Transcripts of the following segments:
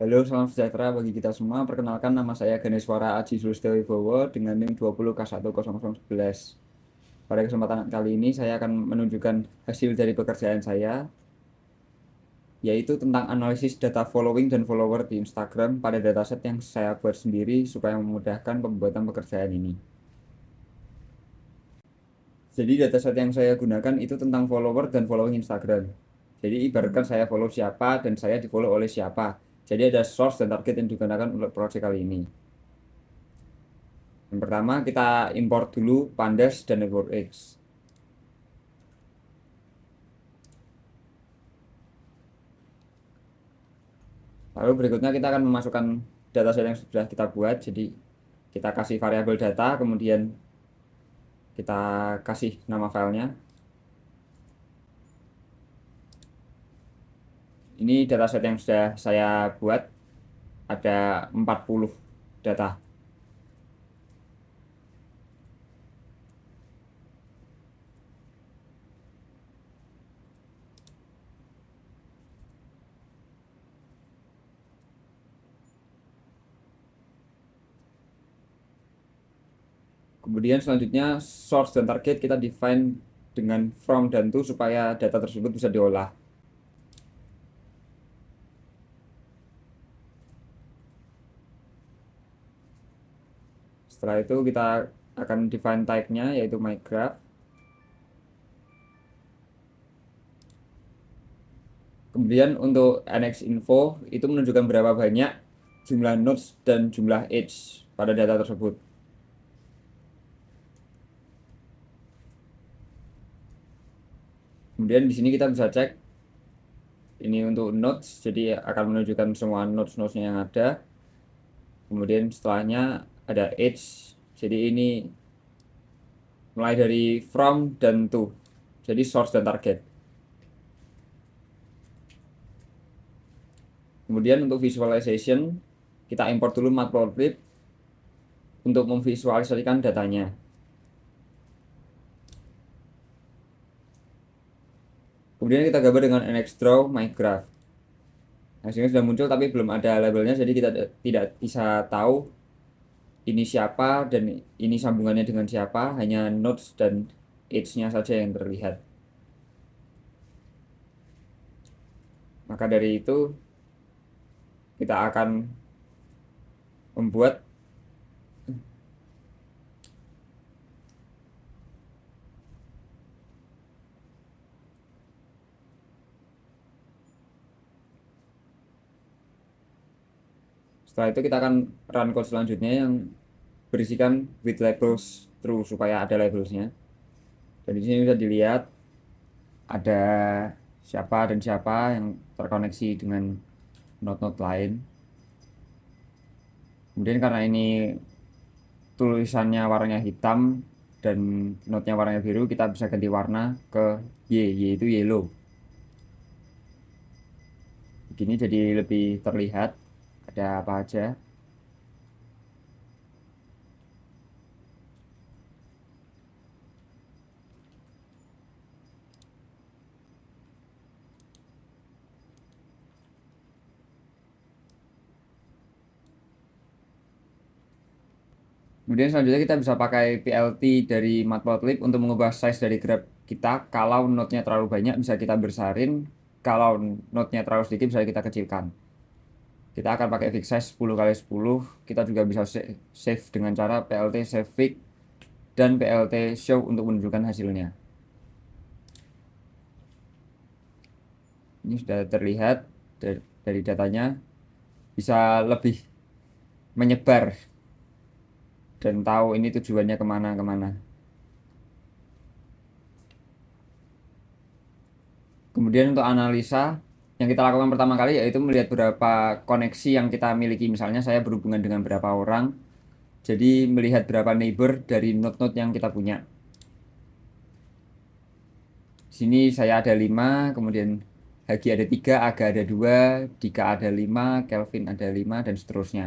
Halo, salam sejahtera bagi kita semua. Perkenalkan, nama saya Ganeswara Aji Sulistyo Wibowo dengan NIM 20K10011. Pada kesempatan kali ini saya akan menunjukkan hasil dari pekerjaan saya, yaitu tentang analisis data following dan follower di Instagram pada dataset yang saya buat sendiri supaya memudahkan pembuatan pekerjaan ini. Jadi dataset yang saya gunakan itu tentang follower dan following Instagram. Jadi ibaratkan saya follow siapa dan saya di follow oleh siapa. Jadi ada source dan target yang digunakan untuk proyek kali ini. Yang pertama kita import dulu Pandas dan NetworkX. Lalu berikutnya kita akan memasukkan dataset yang sudah kita buat. Jadi kita kasih variabel data, kemudian kita kasih nama filenya. Ini dataset yang sudah saya buat, ada 40 data. Kemudian selanjutnya source dan target kita define dengan from dan to supaya data tersebut bisa diolah. Setelah itu kita akan define type-nya yaitu my graph. Kemudian untuk NX info itu menunjukkan berapa banyak jumlah nodes dan jumlah edge pada data tersebut. Kemudian di sini kita bisa cek ini untuk nodes, jadi akan menunjukkan semua nodes-nodesnya yang ada. Kemudian setelahnya ada edge, jadi ini mulai dari from dan to, jadi source dan target. Kemudian untuk visualization kita import dulu matplotlib untuk memvisualisasikan datanya. Kemudian kita gambar dengan NXDraw my graph. Hasilnya sudah muncul tapi belum ada labelnya, jadi kita tidak bisa tahu ini siapa dan ini sambungannya dengan siapa, hanya nodes dan edge-nya saja yang terlihat. Maka dari itu kita akan membuat setelah itu kita akan run code selanjutnya yang berisikan with labels true supaya ada labelsnya. Dan di sini bisa dilihat ada siapa dan siapa yang terkoneksi dengan node-node lain. Kemudian karena ini tulisannya warnanya hitam dan node-nya warnanya biru, kita bisa ganti warna ke Y itu yellow. Begini jadi lebih terlihat ada apa aja. Kemudian selanjutnya kita bisa pakai PLT dari Matplotlib untuk mengubah size dari graph kita. Kalau node-nya terlalu banyak bisa kita besarin, kalau node-nya terlalu sedikit bisa kita kecilkan. Kita akan pakai fix size 10x10. Kita juga bisa save dengan cara PLT save fig dan PLT show untuk menunjukkan hasilnya. Ini sudah terlihat dari datanya, bisa lebih menyebar dan tahu ini tujuannya kemana-kemana. Kemudian untuk analisa yang kita lakukan pertama kali yaitu melihat berapa koneksi yang kita miliki. Misalnya saya berhubungan dengan berapa orang, jadi melihat berapa neighbor dari node-node yang kita punya. Di sini saya ada 5, kemudian Hagi ada 3, Aga ada 2, Dika ada 5, Kelvin ada 5, dan seterusnya.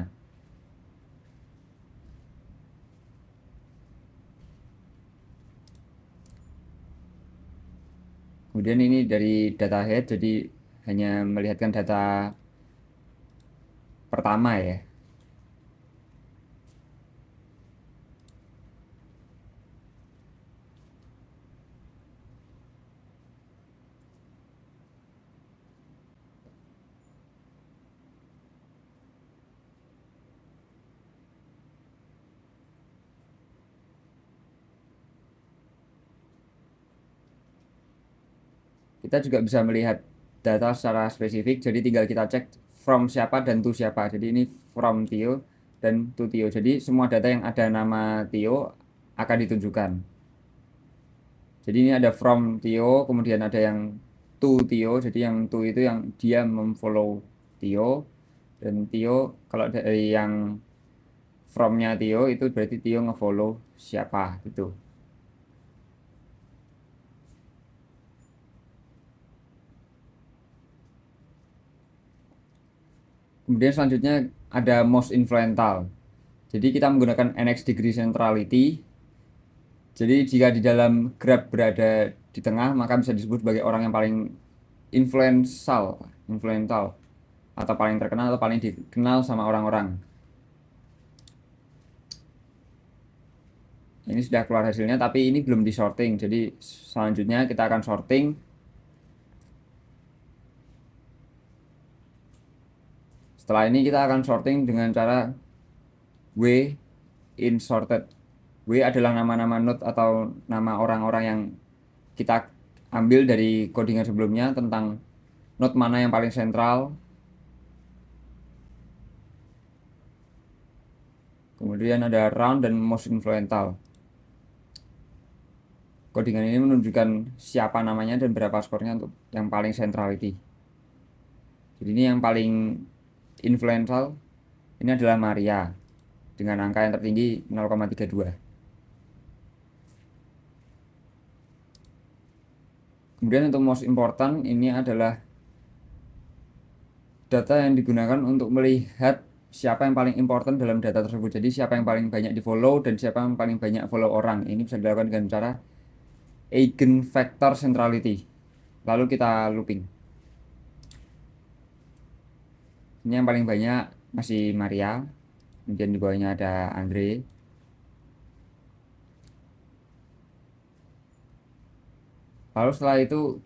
Kemudian ini dari data head, jadi hanya melihatkan data pertama ya. Kita juga bisa melihat data secara spesifik, jadi tinggal kita cek from siapa dan to siapa. Jadi ini from Tio dan to Tio. Jadi semua data yang ada nama Tio akan ditunjukkan. Jadi ini ada from Tio, kemudian ada yang to Tio. Jadi yang to itu yang dia memfollow Tio, dan Tio kalau dari yang from-nya Tio itu berarti Tio ngefollow siapa gitu. Kemudian selanjutnya ada most influential. Jadi kita menggunakan NX degree centrality. Jadi jika di dalam graph berada di tengah, maka bisa disebut sebagai orang yang paling influential atau paling terkenal atau paling dikenal sama orang-orang. Ini sudah keluar hasilnya, tapi ini belum di sorting. Jadi selanjutnya kita akan sorting. Setelah ini kita akan sorting dengan cara W in sorted. W adalah nama-nama node atau nama orang-orang yang kita ambil dari codingan sebelumnya tentang node mana yang paling sentral. Kemudian ada round dan most influential. Codingan ini menunjukkan siapa namanya dan berapa skornya untuk yang paling centrality. Jadi ini yang paling influential ini adalah Maria dengan angka yang tertinggi 0,32. Kemudian untuk most important ini adalah data yang digunakan untuk melihat siapa yang paling important dalam data tersebut. Jadi siapa yang paling banyak di follow dan siapa yang paling banyak follow orang. Ini bisa dilakukan dengan cara eigenvector centrality. Lalu kita looping. Ini yang paling banyak masih Maria. Kemudian di bawahnya ada Andre. Lalu setelah itu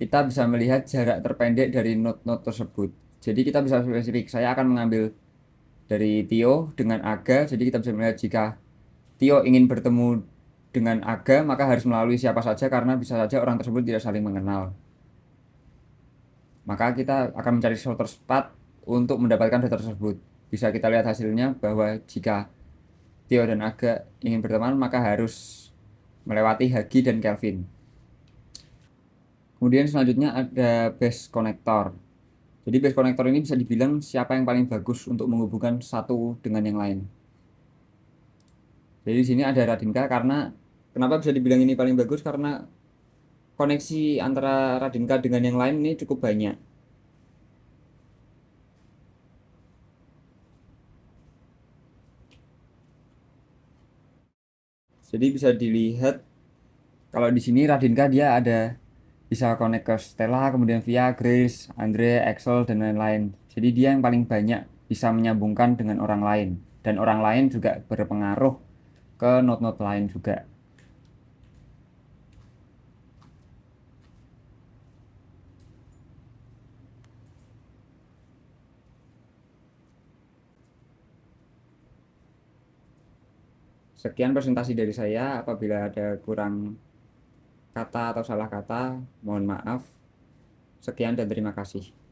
kita bisa melihat jarak terpendek dari node-node tersebut. Jadi kita bisa spesifik. Saya akan mengambil dari Tio dengan Aga. Jadi kita bisa melihat jika Tio ingin bertemu dengan Aga, maka harus melalui siapa saja karena bisa saja orang tersebut tidak saling mengenal. Maka kita akan mencari shorter path untuk mendapatkan data tersebut. Bisa kita lihat hasilnya bahwa jika Tio dan Aga ingin berteman, maka harus melewati Hagi dan Kelvin. Kemudian selanjutnya ada base connector. Jadi base connector ini bisa dibilang siapa yang paling bagus untuk menghubungkan satu dengan yang lain. Jadi di sini ada Radinka karena kenapa bisa dibilang ini paling bagus karena koneksi antara Radinka dengan yang lain ini cukup banyak. Jadi bisa dilihat kalau di sini Radinka dia ada bisa connect ke Stella, kemudian via Grace, Andre, Axel dan lain-lain. Jadi dia yang paling banyak bisa menyambungkan dengan orang lain dan orang lain juga berpengaruh ke node-node lain juga. Sekian presentasi dari saya. Apabila ada kurang kata atau salah kata, mohon maaf. Sekian dan terima kasih.